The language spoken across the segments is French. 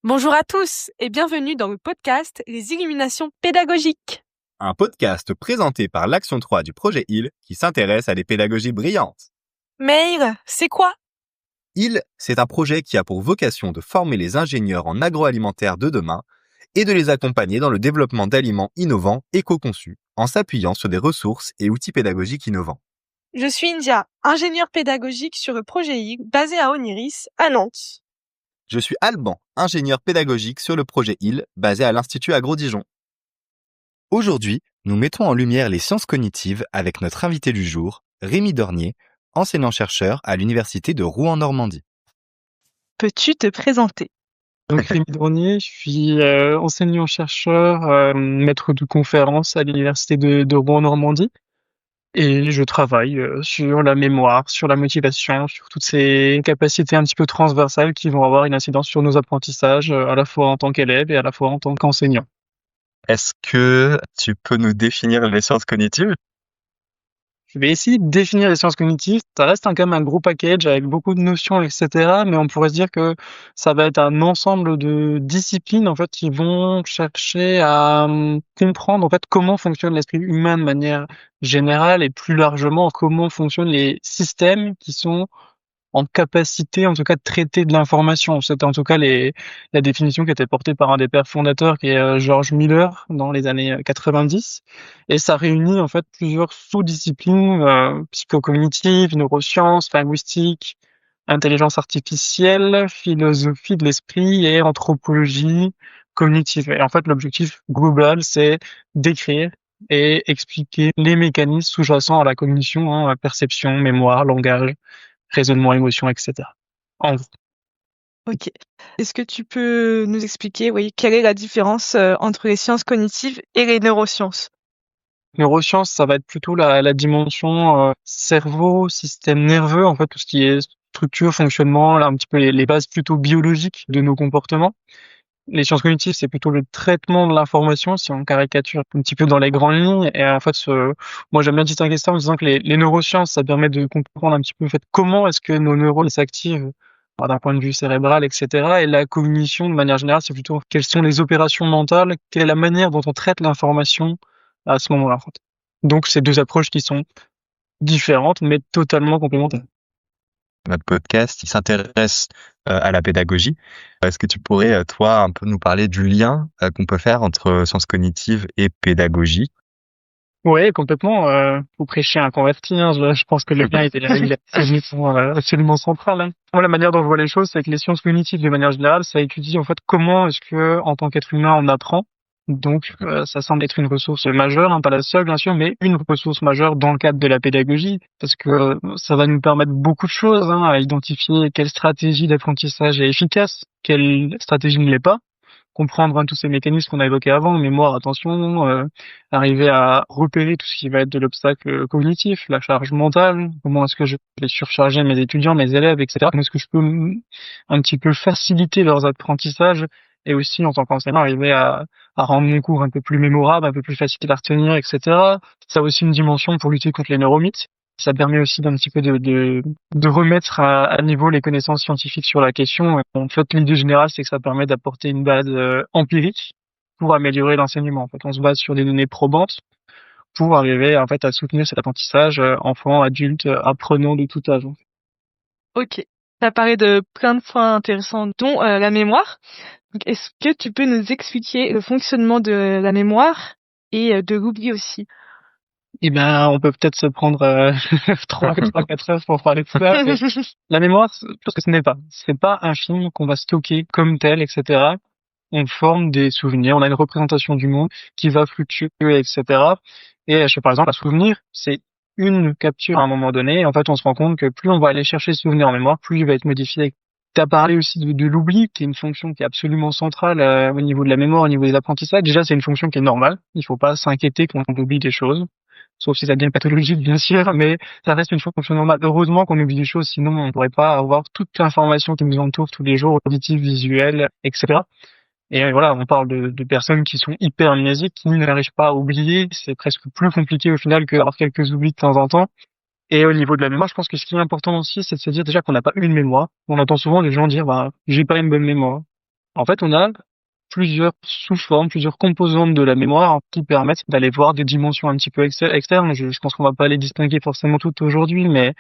Bonjour à tous et bienvenue dans le podcast Les Illuminations pédagogiques. Un podcast présenté par l'Action 3 du projet HEAL qui s'intéresse à des pédagogies brillantes. Mail, c'est quoi? HEAL, c'est un projet qui a pour vocation de former les ingénieurs en agroalimentaire de demain et de les accompagner dans le développement d'aliments innovants éco-conçus en s'appuyant sur des ressources et outils pédagogiques innovants. Je suis India, ingénieure pédagogique sur le projet HEAL basé à Oniris, à Nantes. Je suis Alban, ingénieur pédagogique sur le projet HEAL basé à l'Institut Agro-Dijon. Aujourd'hui, nous mettons en lumière les sciences cognitives avec notre invité du jour, Rémi Dornier, enseignant-chercheur à l'Université de Rouen-Normandie. Peux-tu te présenter? Donc Rémi Dornier, je suis enseignant-chercheur, maître de conférence à l'Université de Rouen-Normandie. Et je travaille sur la mémoire, sur la motivation, sur toutes ces capacités un petit peu transversales qui vont avoir une incidence sur nos apprentissages, à la fois en tant qu'élève et à la fois en tant qu'enseignant. Est-ce que tu peux nous définir les sciences cognitives? Je vais essayer de définir les sciences cognitives. Ça reste quand même un gros package avec beaucoup de notions, etc. Mais on pourrait se dire que ça va être un ensemble de disciplines en fait qui vont chercher à comprendre en fait comment fonctionne l'esprit humain de manière générale et plus largement comment fonctionnent les systèmes qui sont en capacité, en tout cas, de traiter de l'information. C'était en tout cas la définition qui était portée par un des pères fondateurs, qui est George Miller, dans les années 90. Et ça réunit en fait plusieurs sous-disciplines psychocognitives, neurosciences, linguistique, intelligence artificielle, philosophie de l'esprit et anthropologie cognitive. Et en fait, l'objectif global, c'est d'écrire et expliquer les mécanismes sous-jacents à la cognition, perception, mémoire, langage, raisonnement, émotion, etc. En gros. Ok. Est-ce que tu peux nous expliquer, quelle est la différence entre les sciences cognitives et les neurosciences? Neurosciences, ça va être plutôt la dimension cerveau, système nerveux, en fait, tout ce qui est structure, fonctionnement, là, un petit peu les bases plutôt biologiques de nos comportements. Les sciences cognitives, c'est plutôt le traitement de l'information, si on caricature un petit peu dans les grandes lignes. Et en fait, moi, j'aime bien distinguer ça en disant que les neurosciences, ça permet de comprendre un petit peu, en fait, comment est-ce que nos neurones s'activent d'un point de vue cérébral, etc. Et la cognition, de manière générale, c'est plutôt quelles sont les opérations mentales, quelle est la manière dont on traite l'information à ce moment-là, en fait. Donc, c'est deux approches qui sont différentes, mais totalement complémentaires. Notre podcast, il s'intéresse à la pédagogie. Est-ce que tu pourrais, toi, un peu nous parler du lien qu'on peut faire entre sciences cognitives et pédagogie? Ouais, complètement. Vous prêchez un converti, hein. Je pense que le lien il est absolument central, hein. Moi, la manière dont je vois les choses, c'est que les sciences cognitives, de manière générale, ça étudie en fait comment est-ce que, en tant qu'être humain, on apprend. Donc, ça semble être une ressource majeure, hein, pas la seule bien sûr, mais une ressource majeure dans le cadre de la pédagogie, parce que ça va nous permettre beaucoup de choses, hein, à identifier quelle stratégie d'apprentissage est efficace, quelle stratégie ne l'est pas, comprendre tous ces mécanismes qu'on a évoqués avant, mémoire, attention, arriver à repérer tout ce qui va être de l'obstacle cognitif, la charge mentale, comment est-ce que je vais surcharger mes étudiants, mes élèves, etc. Comment est-ce que je peux un petit peu faciliter leurs apprentissages et aussi, en tant qu'enseignant, arriver à rendre mon cours un peu plus mémorable, un peu plus facile à retenir, etc. Ça a aussi une dimension pour lutter contre les neuromythes. Ça permet aussi d'un petit peu de remettre à niveau les connaissances scientifiques sur la question. En fait, l'idée générale, c'est que ça permet d'apporter une base empirique pour améliorer l'enseignement. En fait, on se base sur des données probantes pour arriver en fait à soutenir cet apprentissage enfants, adultes, apprenants de tout âge. Ok. Tu as parlé de plein de points intéressants, dont la mémoire. Donc, est-ce que tu peux nous expliquer le fonctionnement de la mémoire et de l'oubli aussi? Eh ben, on peut peut-être se prendre 3-4 heures pour parler de ça. Mais la mémoire, parce que ce n'est pas. C'est pas un film qu'on va stocker comme tel, etc. On forme des souvenirs, on a une représentation du monde qui va fluctuer, etc. Et par exemple, un souvenir, c'est une capture à un moment donné. Et en fait, on se rend compte que plus on va aller chercher ce souvenir en mémoire, plus il va être modifié. Tu as parlé aussi de l'oubli, qui est une fonction qui est absolument centrale au niveau de la mémoire, au niveau des apprentissages. Déjà, c'est une fonction qui est normale. Il faut pas s'inquiéter quand on oublie des choses. Sauf si ça devient pathologique, bien sûr, mais ça reste une fonction normale. Heureusement qu'on oublie des choses, sinon on ne pourrait pas avoir toute l'information qui nous entoure tous les jours, auditive, visuelle, etc. Et voilà, on parle de personnes qui sont hyper amnésiques, qui n'arrivent pas à oublier. C'est presque plus compliqué au final que d'avoir quelques oublis de temps en temps. Et au niveau de la mémoire, je pense que ce qui est important aussi, c'est de se dire déjà qu'on n'a pas une mémoire. On entend souvent les gens dire, j'ai pas une bonne mémoire. En fait, on a plusieurs sous-formes, plusieurs composantes de la mémoire qui permettent d'aller voir des dimensions un petit peu externes. Je pense qu'on va pas les distinguer forcément toutes aujourd'hui, mais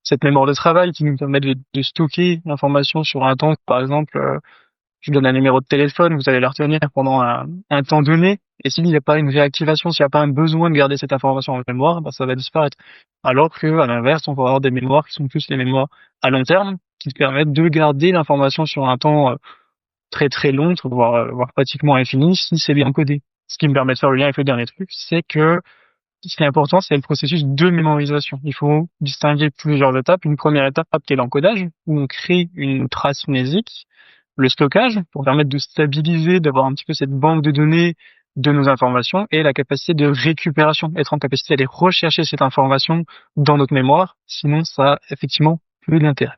cette mémoire de travail qui nous permet de stocker l'information sur un temps, par exemple, je vous donne un numéro de téléphone, vous allez le retenir pendant un temps donné, et s'il n'y a pas une réactivation, s'il n'y a pas un besoin de garder cette information en mémoire, ça va disparaître. Alors que, à l'inverse, on va avoir des mémoires qui sont plus les mémoires à long terme, qui permettent de garder l'information sur un temps très très long, voire pratiquement infini, si c'est bien codé. Ce qui me permet de faire le lien avec le dernier truc, c'est que ce qui est important, c'est le processus de mémorisation. Il faut distinguer plusieurs étapes. Une première étape qui est l'encodage, où on crée une trace mnésique, le stockage, pour permettre de stabiliser, d'avoir un petit peu cette banque de données de nos informations, et la capacité de récupération, être en capacité d'aller rechercher cette information dans notre mémoire, sinon ça a effectivement peu d'intérêt.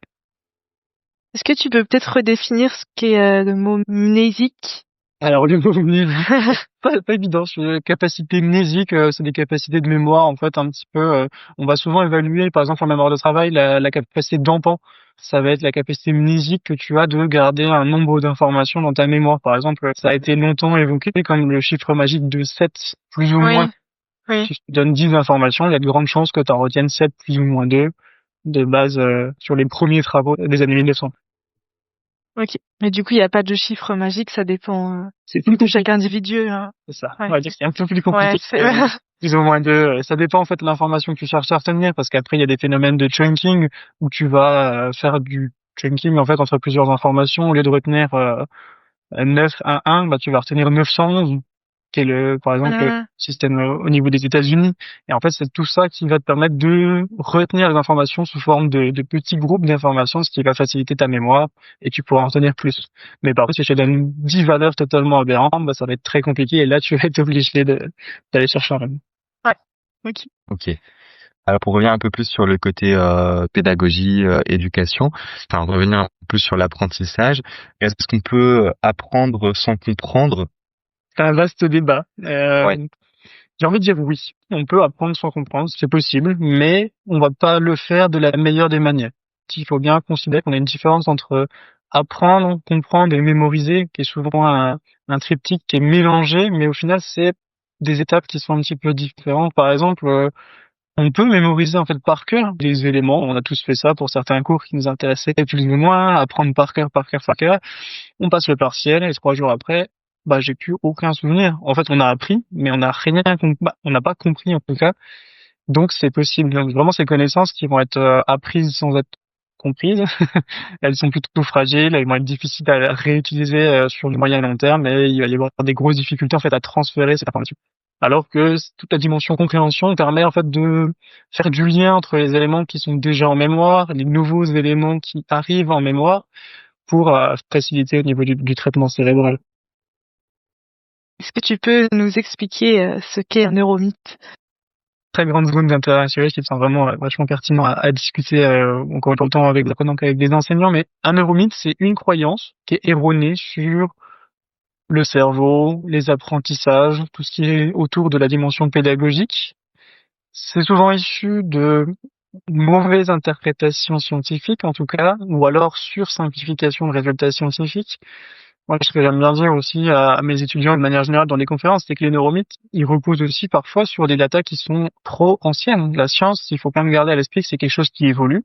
Est-ce que tu peux peut-être redéfinir ce qu'est le mot mnésique? Alors, le mot mnésique, pas évident. Capacité mnésique, c'est des capacités de mémoire, en fait, un petit peu, on va souvent évaluer, par exemple, en mémoire de travail, la capacité d'emprunt. Ça va être la capacité mnésique que tu as de garder un nombre d'informations dans ta mémoire. Par exemple, ça a été longtemps évoqué comme le chiffre magique de 7, plus ou Oui, moins. oui. Si je te donne 10 informations, il y a de grandes chances que tu en retiennes 7 plus ou moins 2, de base, sur les premiers travaux des années 1900. OK. Mais du coup, il y a pas de chiffre magique, ça dépend C'est plus de chaque individu, hein. C'est ça. Ouais. On va dire que c'est un peu plus compliqué. Ouais, c'est Plus ou moins de, ça dépend en fait de l'information que tu cherches à retenir, parce qu'après il y a des phénomènes de chunking où tu vas faire du chunking en fait entre plusieurs informations. Au lieu de retenir 911, tu vas retenir 911, qui est par exemple le Ah, système au niveau des États-Unis. Et en fait, c'est tout ça qui va te permettre de retenir les informations sous forme de petits groupes d'informations, ce qui va faciliter ta mémoire et tu pourras en retenir plus. Mais par contre, si je te donne 10 valeurs totalement aberrantes, ça va être très compliqué et là, tu vas être obligé d'aller chercher un même. ouais. OK. Ok. Alors pour revenir un peu plus sur le côté pédagogie, éducation, enfin revenir un peu plus sur l'apprentissage, est-ce qu'on peut apprendre sans comprendre? C'est un vaste débat. Ouais. J'ai envie de dire oui. On peut apprendre sans comprendre, c'est possible, mais on va pas le faire de la meilleure des manières. Il faut bien considérer qu'on a une différence entre apprendre, comprendre et mémoriser, qui est souvent un triptyque qui est mélangé, mais au final, c'est des étapes qui sont un petit peu différentes. Par exemple, on peut mémoriser en fait par cœur les éléments. On a tous fait ça pour certains cours qui nous intéressaient plus ou moins, apprendre par cœur, par cœur, par cœur. On passe le partiel et 3 jours après, j'ai plus aucun souvenir. En fait, on a appris, mais on n'a rien on n'a pas compris en tout cas. Donc c'est possible. Donc vraiment ces connaissances qui vont être apprises sans être comprises, elles sont plutôt fragiles, elles vont être difficiles à réutiliser sur le moyen et long terme, et il va y avoir des grosses difficultés en fait à transférer cette information. Alors que toute la dimension compréhension permet en fait de faire du lien entre les éléments qui sont déjà en mémoire, les nouveaux éléments qui arrivent en mémoire pour faciliter au niveau du traitement cérébral. Est-ce que tu peux nous expliquer ce qu'est un neuromythe? Très grande zone d'intérêt qui sont vraiment vachement pertinents à discuter encore autant avec qu'avec des enseignants. Mais un neuromythe, c'est une croyance qui est erronée sur le cerveau, les apprentissages, tout ce qui est autour de la dimension pédagogique. C'est souvent issu de mauvaises interprétations scientifiques, en tout cas, ou alors sursimplification de résultats scientifiques. Moi, ce que j'aime bien dire aussi à mes étudiants de manière générale dans les conférences, c'est que les neuromythes, ils reposent aussi parfois sur des datas qui sont trop anciennes. La science, il faut quand même garder à l'esprit que c'est quelque chose qui évolue.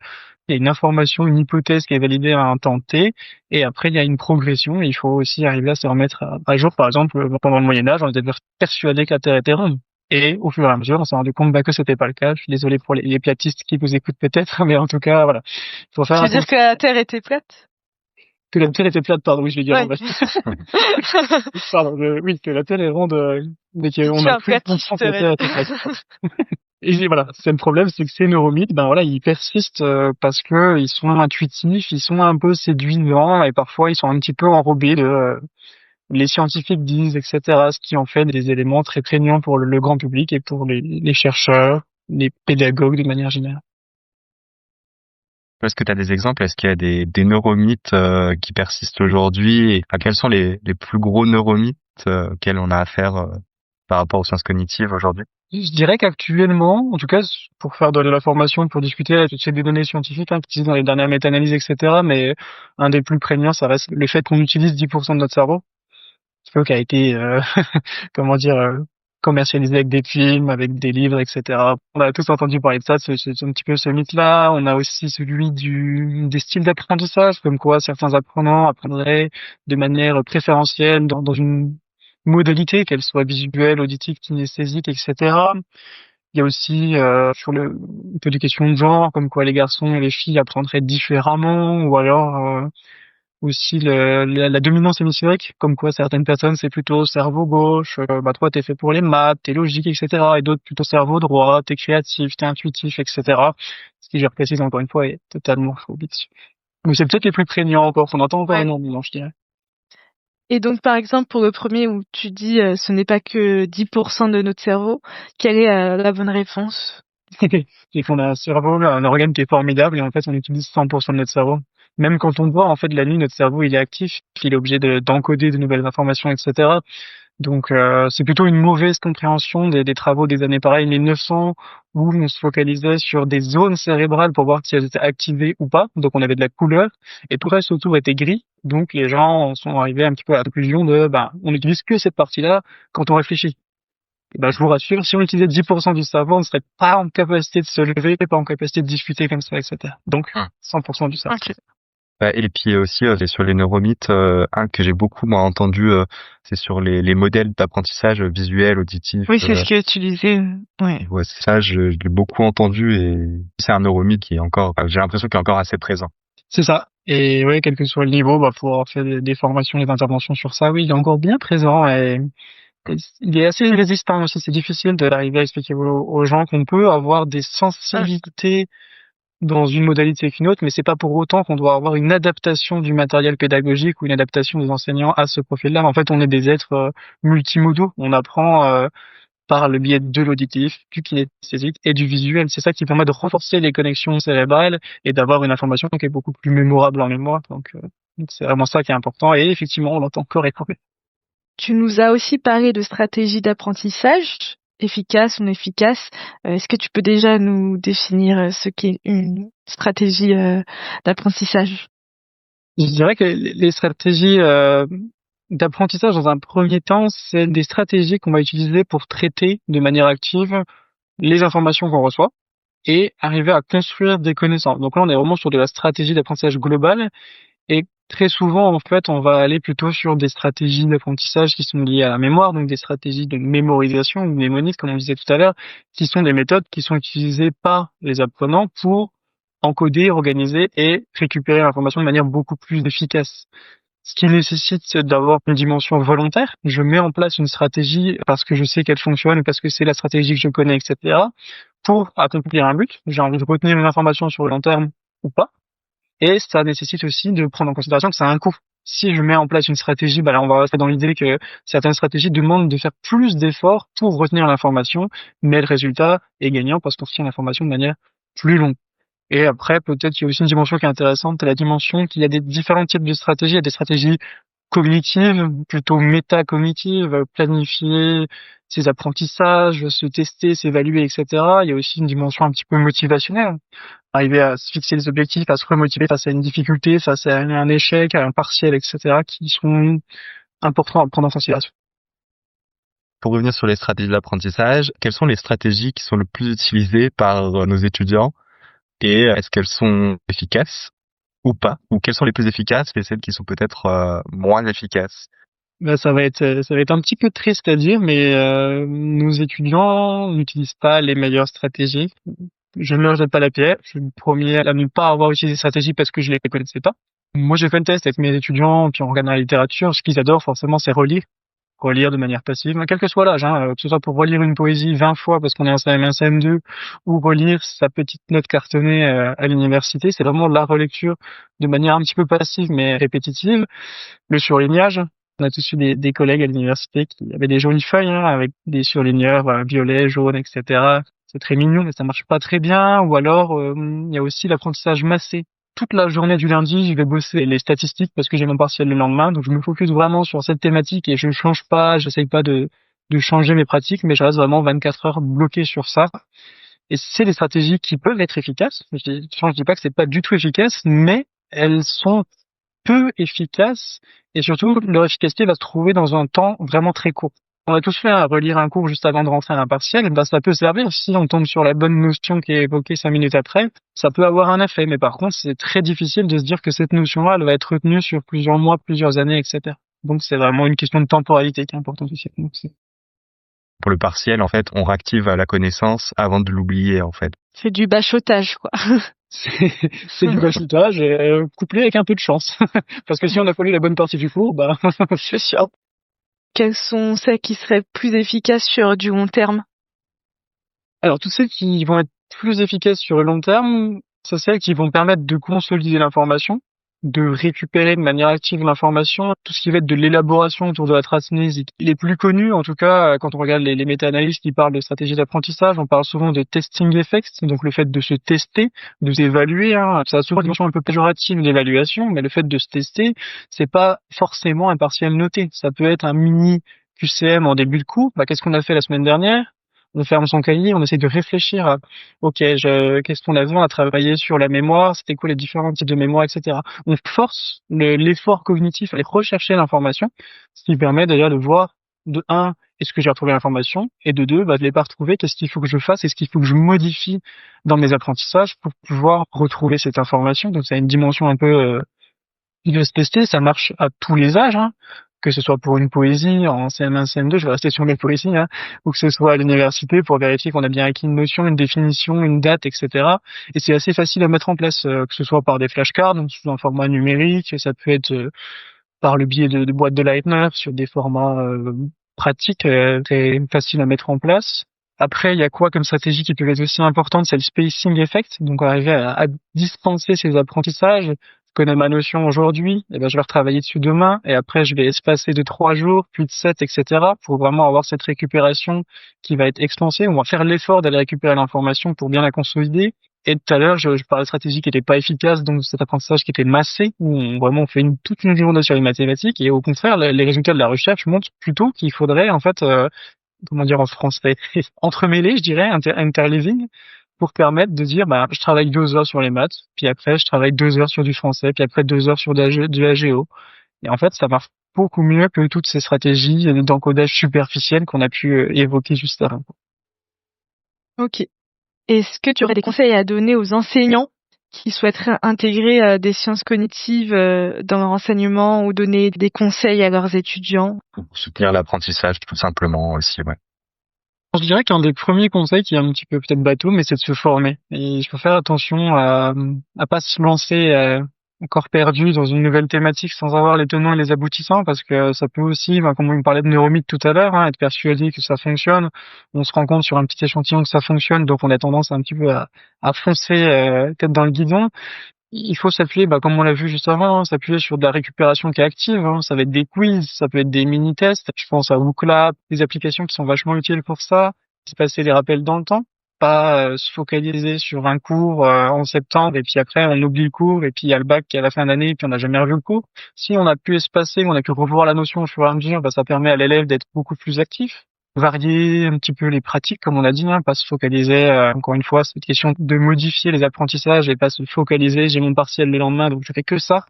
Il y a une information, une hypothèse qui est validée à un temps T, et après, il y a une progression, et il faut aussi arriver à se remettre à jour. Par exemple, pendant le Moyen-Âge, on était persuadé que la Terre était ronde. Et au fur et à mesure, on s'est rendu compte que c'était pas le cas. Je suis désolé pour les piatistes qui vous écoutent peut-être, mais en tout cas, voilà. Il faut faire Tu veux dire que la Terre était plate? Que la Terre était plate, pardon, oui, je vais dire. Ouais. Pardon, oui, que la Terre est ronde, mais qu'on a plus conscience que la Terre était plate. Et voilà, c'est le problème, c'est que ces neuromythes, ils persistent parce que ils sont intuitifs, ils sont un peu séduisants, et parfois ils sont un petit peu enrobés de les scientifiques disent, etc., ce qui en fait des éléments très prégnants pour le grand public et pour les chercheurs, les pédagogues de manière générale. Est-ce que tu as des exemples? Est-ce qu'il y a des neuromythes qui persistent aujourd'hui? Quels sont les plus gros neuromythes auxquels on a affaire par rapport aux sciences cognitives aujourd'hui? Je dirais qu'actuellement, en tout cas, pour faire de la formation, pour discuter, c'est des données scientifiques qui utilisent dans les dernières méta-analyses, etc. Mais un des plus prégnants, ça reste le fait qu'on utilise 10% de notre cerveau, qui a été, comment dire, commercialisé avec des films, avec des livres, etc. On a tous entendu parler de ça, c'est un petit peu ce mythe-là. On a aussi celui des styles d'apprentissage, comme quoi certains apprenants apprendraient de manière préférentielle dans une modalité, qu'elle soit visuelle, auditive, kinesthésique, etc. Il y a aussi un peu des questions de genre, comme quoi les garçons et les filles apprendraient différemment, ou alors aussi la dominance hémisphérique, comme quoi certaines personnes c'est plutôt cerveau gauche, toi t'es fait pour les maths, t'es logique, etc. Et d'autres plutôt cerveau droit, t'es créatif, t'es intuitif, etc. Ce qui, je précise encore une fois, est totalement faux dessus. Mais c'est peut-être les plus prégnants encore, qu'on entend encore Ouais. énormément, je dirais. Et donc, par exemple, pour le premier où tu dis ce n'est pas que 10% de notre cerveau, quelle est la bonne réponse? C'est qu'on a un cerveau, un organe qui est formidable, et en fait on utilise 100% de notre cerveau. Même quand on dort, en fait, la nuit, notre cerveau, il est actif, il est obligé d'encoder de nouvelles informations, etc. Donc, c'est plutôt une mauvaise compréhension des travaux des années pareilles, 1900, où on se focalisait sur des zones cérébrales pour voir si elles étaient activées ou pas. Donc, on avait de la couleur, et tout le reste autour était gris. Donc, les gens en sont arrivés un petit peu à la conclusion on n'utilise que cette partie-là quand on réfléchit. Et je vous rassure, si on utilisait 10% du cerveau, on ne serait pas en capacité de se lever, pas en capacité de discuter comme ça, etc. Donc, Hum. 100% du cerveau. Ok. Et puis aussi, c'est sur les neuromythes, un que j'ai beaucoup moi entendu, c'est sur les modèles d'apprentissage visuel, auditif. Oui, c'est ce que tu disais. Ouais. Ouais, ça, je l'ai beaucoup entendu et c'est un neuromythe qui est encore, j'ai l'impression qu'il est encore assez présent. C'est ça. Et oui, quel que soit le niveau, pour avoir fait des formations, des interventions sur ça, oui, il est encore bien présent et il est assez résistant aussi. C'est difficile d'arriver à expliquer aux gens qu'on peut avoir des sensibilités dans une modalité qu'une autre, mais c'est pas pour autant qu'on doit avoir une adaptation du matériel pédagogique ou une adaptation des enseignants à ce profil-là. En fait, on est des êtres multimodaux. On apprend par le biais de l'auditif, du kinesthésique et du visuel. C'est ça qui permet de renforcer les connexions cérébrales et d'avoir une information qui est beaucoup plus mémorable en mémoire. Donc c'est vraiment ça qui est important. Et effectivement, on l'entend correctement. Tu nous as aussi parlé de stratégie d'apprentissage, efficace ou non efficace. Est-ce que tu peux déjà nous définir ce qu'est une stratégie d'apprentissage? Je dirais que les stratégies d'apprentissage, dans un premier temps, c'est des stratégies qu'on va utiliser pour traiter de manière active les informations qu'on reçoit et arriver à construire des connaissances. Donc là, on est vraiment sur de la stratégie d'apprentissage globale. Et très souvent, en fait, on va aller plutôt sur des stratégies d'apprentissage qui sont liées à la mémoire, donc des stratégies de mémorisation ou mnémonique, comme on disait tout à l'heure, qui sont des méthodes qui sont utilisées par les apprenants pour encoder, organiser et récupérer l'information de manière beaucoup plus efficace. Ce qui nécessite d'avoir une dimension volontaire. Je mets en place une stratégie parce que je sais qu'elle fonctionne, parce que c'est la stratégie que je connais, etc. Pour accomplir un but. J'ai envie de retenir une information sur le long terme ou pas. Et ça nécessite aussi de prendre en considération que ça a un coût. Si je mets en place une stratégie, là on va rester dans l'idée que certaines stratégies demandent de faire plus d'efforts pour retenir l'information, mais le résultat est gagnant parce qu'on retient l'information de manière plus longue. Et après, peut-être qu'il y a aussi une dimension qui est intéressante, c'est la dimension qu'il y a des différents types de stratégies. Il y a des stratégies cognitives, plutôt métacognitives, planifier ses apprentissages, se tester, s'évaluer, etc. Il y a aussi une dimension un petit peu motivationnelle, arriver à se fixer des objectifs, à se remotiver face à une difficulté, face à un échec, à un partiel, etc., qui sont importants à prendre en considération. Pour revenir sur les stratégies d'apprentissage, quelles sont les stratégies qui sont le plus utilisées par nos étudiants et est-ce qu'elles sont efficaces ou pas? Ou quelles sont les plus efficaces et celles qui sont peut-être moins efficaces? Ça va être un petit peu triste à dire, mais nos étudiants n'utilisent pas les meilleures stratégies. Je ne leur jette pas la pierre. Je suis le premier à ne pas avoir utilisé ces stratégies parce que je les connaissais pas. Moi, j'ai fait le test avec mes étudiants, puis on regarde la littérature. Ce qu'ils adorent forcément, c'est relire. Relire de manière passive, quel que soit l'âge, que ce soit pour relire une poésie 20 fois parce qu'on est en CM1, CM2, ou relire sa petite note cartonnée à l'université, c'est vraiment de la relecture de manière un petit peu passive mais répétitive. Le surlignage, on a tous eu des collègues à l'université qui avaient des jolies feuilles avec des surligneurs violets, jaunes, etc. C'est très mignon, mais ça marche pas très bien. Ou alors, il y a aussi l'apprentissage massé. Toute la journée du lundi, je vais bosser les statistiques parce que j'ai mon partiel le lendemain, donc je me focus vraiment sur cette thématique et je ne change pas, j'essaye pas de de changer mes pratiques, mais je reste vraiment 24 heures bloqué sur ça. Et c'est des stratégies qui peuvent être efficaces. Je dis pas que c'est pas du tout efficace, mais elles sont peu efficaces et surtout leur efficacité va se trouver dans un temps vraiment très court. On a tous fait à relire un cours juste avant de rentrer à un partiel, ben ça peut servir si on tombe sur la bonne notion qui est évoquée 5 minutes après, ça peut avoir un effet, mais par contre c'est très difficile de se dire que cette notion-là elle va être retenue sur plusieurs mois, plusieurs années, etc. Donc c'est vraiment une question de temporalité qui est importante aussi. Donc, Pour le partiel, en fait, on réactive la connaissance avant de l'oublier, en fait. C'est du bachotage, quoi. c'est du bachotage et couplé avec un peu de chance. Parce que si on n'a pas lu la bonne partie du cours, bah, C'est sûr. Quelles sont celles qui seraient plus efficaces sur du long terme? Alors, toutes celles qui vont être plus efficaces sur le long terme, c'est celles qui vont permettre de consolider l'information, de récupérer de manière active l'information, tout ce qui va être de l'élaboration autour de la trace mnésique. Les plus connus, en tout cas, quand on regarde les méta-analyses qui parlent de stratégie d'apprentissage, on parle souvent de testing effects, donc le fait de se tester, de s'évaluer, hein. Ça a souvent une dimension un peu péjorative d'évaluation, mais le fait de se tester, c'est pas forcément un partiel noté. Ça peut être un mini QCM en début de cours. Bah, qu'est-ce qu'on a fait la semaine dernière? On ferme son cahier, on essaie de réfléchir à, ok, qu'est-ce qu'on a besoin à travailler sur la mémoire, c'était quoi les différents types de mémoire, etc. On force l'effort cognitif à aller rechercher l'information, ce qui permet d'ailleurs de voir, de un, est-ce que j'ai retrouvé l'information, et de deux, bah, de l'ai pas retrouvé, qu'est-ce qu'il faut que je fasse, est-ce qu'il faut que je modifie dans mes apprentissages pour pouvoir retrouver cette information. Donc ça a une dimension un peu de se tester, ça marche à tous les âges, hein. Que ce soit pour une poésie en CM1, CM2, je vais rester sur mes poésies, hein, ou que ce soit à l'université pour vérifier qu'on a bien acquis une notion, une définition, une date, etc. Et c'est assez facile à mettre en place, que ce soit par des flashcards, donc sous un format numérique, ça peut être par le biais de boîtes de Leitner, sur des formats pratiques, très faciles à mettre en place. Après, il y a quoi comme stratégie qui peut être aussi importante, c'est le spacing effect, donc arriver à dispenser ces apprentissages. Je connais ma notion aujourd'hui, et ben je vais retravailler dessus demain, et après je vais espacer de 3 jours, puis de 7, etc. pour vraiment avoir cette récupération qui va être expansée. On va faire l'effort d'aller récupérer l'information pour bien la consolider. Et tout à l'heure, je parlais de stratégie qui n'était pas efficace, donc cet apprentissage qui était massé, où on fait toute une journée sur les mathématiques, et au contraire, les résultats de la recherche montrent plutôt qu'il faudrait, en fait, comment dire en français, entremêler, je dirais, interleaving, pour permettre de dire, bah, je travaille 2 heures sur les maths, puis après, je travaille 2 heures sur du français, puis après 2 heures sur de la géo. Et en fait, ça marche beaucoup mieux que toutes ces stratégies d'encodage superficiel qu'on a pu évoquer juste avant. Ok. Est-ce que tu aurais des conseils à donner aux enseignants qui souhaiteraient intégrer des sciences cognitives dans leur enseignement ou donner des conseils à leurs étudiants? Pour soutenir l'apprentissage, tout simplement, aussi, ouais. Je dirais qu'un des premiers conseils qui est un petit peu peut-être bateau, mais c'est de se former. Et il faut faire attention à pas se lancer encore perdu dans une nouvelle thématique sans avoir les tenants et les aboutissants, parce que ça peut aussi, comme on parlait de neuromythe tout à l'heure, hein, être persuadé que ça fonctionne. On se rend compte sur un petit échantillon que ça fonctionne, donc on a tendance un petit peu à foncer tête dans le guidon. Il faut s'appuyer, comme on l'a vu juste avant, hein, s'appuyer sur de la récupération qui est active, hein. Ça va être des quiz, ça peut être des mini-tests. Je pense à WooClap, des applications qui sont vachement utiles pour ça. Se passer des rappels dans le temps, pas se focaliser sur un cours en septembre et puis après on oublie le cours et puis il y a le bac qui est à la fin d'année et puis on n'a jamais revu le cours. Si on a pu espacer, on a pu revoir la notion au fur et à mesure, ça permet à l'élève d'être beaucoup plus actif. Varier un petit peu les pratiques, comme on a dit, hein, pas se focaliser, encore une fois, cette question de modifier les apprentissages et pas se focaliser, j'ai mon partiel le lendemain, donc je fais que ça.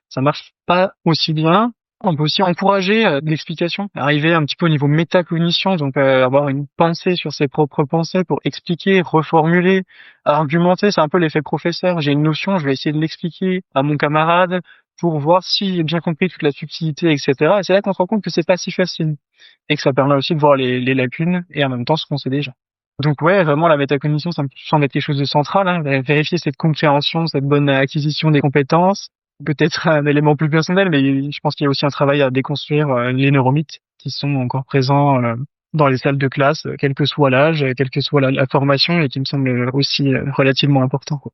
Ça marche pas aussi bien. On peut aussi encourager l'explication, arriver un petit peu au niveau métacognition, donc avoir une pensée sur ses propres pensées pour expliquer, reformuler, argumenter. C'est un peu l'effet professeur. J'ai une notion, je vais essayer de l'expliquer à mon camarade pour voir s'il a bien compris toute la subtilité, etc. Et c'est là qu'on se rend compte que c'est pas si facile et que ça permet aussi de voir les lacunes et en même temps ce qu'on sait déjà. Donc ouais, vraiment la métacognition, ça me semble être quelque chose de central, hein, vérifier cette compréhension, cette bonne acquisition des compétences. Peut-être un élément plus personnel, mais je pense qu'il y a aussi un travail à déconstruire les neuromythes qui sont encore présents dans les salles de classe, quel que soit l'âge, quelle que soit la formation, et qui me semble aussi relativement important, quoi.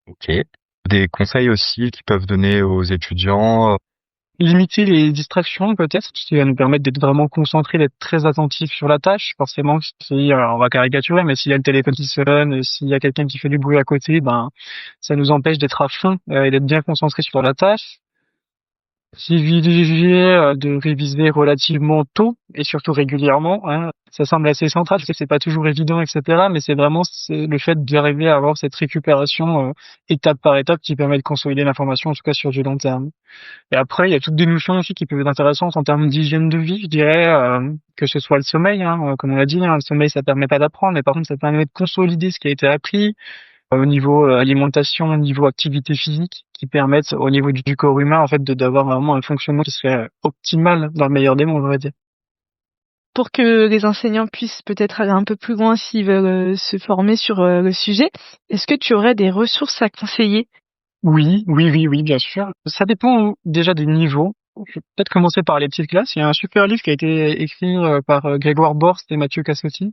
Ok. Des conseils aussi qui peuvent donner aux étudiants. Limiter les distractions peut-être, ce qui va nous permettre d'être vraiment concentrés, d'être très attentifs sur la tâche. Forcément, si on va caricaturer, mais s'il y a le téléphone qui sonne, s'il y a quelqu'un qui fait du bruit à côté, ça nous empêche d'être à fond et d'être bien concentrés sur la tâche. Privilégier de réviser relativement tôt et surtout régulièrement, hein. Ça semble assez central, je sais que c'est pas toujours évident, etc. Mais c'est le fait d'arriver à avoir cette récupération étape par étape qui permet de consolider l'information, en tout cas sur du long terme. Et après, il y a toutes des notions aussi qui peuvent être intéressantes en termes d'hygiène de vie, je dirais, que ce soit le sommeil, hein, comme on l'a dit, hein, le sommeil ça permet pas d'apprendre, mais par contre ça permet de consolider ce qui a été appris au niveau alimentation, au niveau activité physique, qui permettent au niveau du corps humain en fait d'avoir vraiment un fonctionnement qui serait optimal dans le meilleur des mondes, on va dire. Pour que les enseignants puissent peut-être aller un peu plus loin s'ils veulent se former sur le sujet, est-ce que tu aurais des ressources à conseiller? Oui, bien sûr. Ça dépend déjà des niveaux. Je vais peut-être commencer par les petites classes. Il y a un super livre qui a été écrit par Grégoire Borst et Mathieu Cassotti,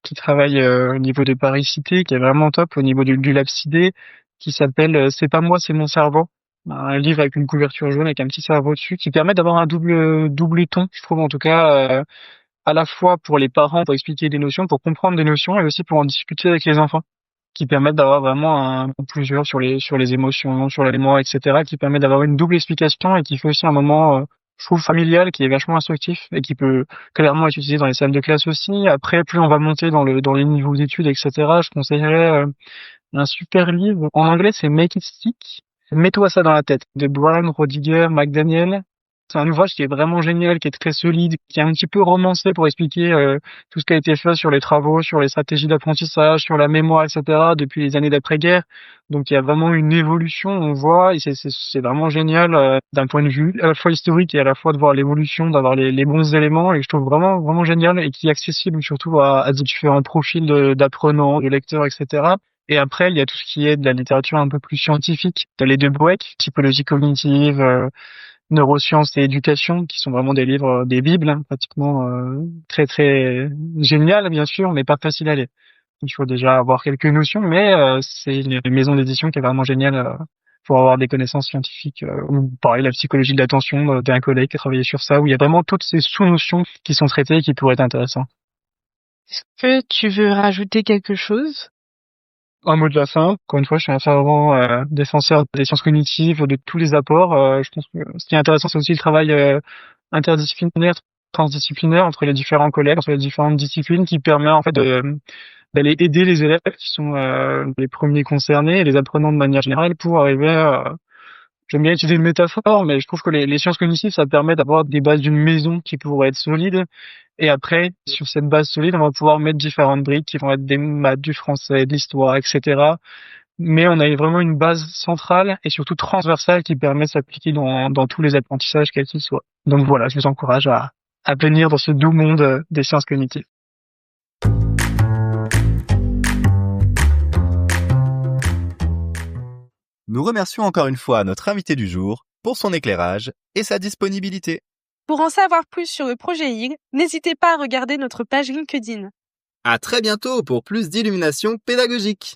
qui travaille au niveau de Paris Cité, qui est vraiment top au niveau du Labcidé, qui s'appelle C'est pas moi, c'est mon cerveau. Un livre avec une couverture jaune avec un petit cerveau dessus, qui permet d'avoir un double ton, je trouve en tout cas, à la fois pour les parents, pour expliquer des notions, pour comprendre des notions, et aussi pour en discuter avec les enfants, qui permettent d'avoir vraiment plusieurs sur les émotions, sur la mémoire, etc., qui permet d'avoir une double explication et qui fait aussi un moment, je trouve, familial, qui est vachement instructif et qui peut clairement être utilisé dans les salles de classe aussi. Après, plus on va monter dans les niveaux d'études, etc., je conseillerais un super livre. En anglais, c'est Make It Stick. Mets-toi ça dans la tête, de Brian Rodiger McDaniel. C'est un ouvrage qui est vraiment génial, qui est très solide, qui est un petit peu romancé pour expliquer tout ce qui a été fait sur les travaux, sur les stratégies d'apprentissage, sur la mémoire, etc. depuis les années d'après-guerre. Donc il y a vraiment une évolution, on voit, et c'est vraiment génial d'un point de vue à la fois historique et à la fois de voir l'évolution, d'avoir les bons éléments, et je trouve vraiment génial et qui est accessible surtout à différents profils d'apprenants, de lecteurs, etc. Et après, il y a tout ce qui est de la littérature un peu plus scientifique. T'as les deux Boeck, typologie cognitive, neurosciences et éducation, qui sont vraiment des livres, des bibles, hein, pratiquement très géniales, bien sûr, mais pas faciles à lire. Il faut déjà avoir quelques notions, mais c'est une maison d'édition qui est vraiment géniale pour avoir des connaissances scientifiques. Ou pareil, la psychologie de l'attention d'un collègue qui a travaillé sur ça, où il y a vraiment toutes ces sous-notions qui sont traitées et qui pourraient être intéressantes. Est-ce que tu veux rajouter quelque chose? Un mot de la fin. Encore une fois, je suis un fervent défenseur des sciences cognitives, de tous les apports. Je pense que ce qui est intéressant, c'est aussi le travail interdisciplinaire, transdisciplinaire entre les différents collègues, entre les différentes disciplines, qui permet en fait d'aller aider les élèves qui sont les premiers concernés et les apprenants de manière générale pour arriver à... J'aime bien utiliser une métaphore, mais je trouve que les sciences cognitives, ça permet d'avoir des bases d'une maison qui pourraient être solides. Et après, sur cette base solide, on va pouvoir mettre différentes briques qui vont être des maths, du français, de l'histoire, etc. Mais on a vraiment une base centrale et surtout transversale qui permet de s'appliquer dans tous les apprentissages, quels qu'ils soient. Donc voilà, je vous encourage à venir dans ce doux monde des sciences cognitives. Nous remercions encore une fois notre invité du jour pour son éclairage et sa disponibilité. Pour en savoir plus sur le projet IG, n'hésitez pas à regarder notre page LinkedIn. À très bientôt pour plus d'illumination pédagogique.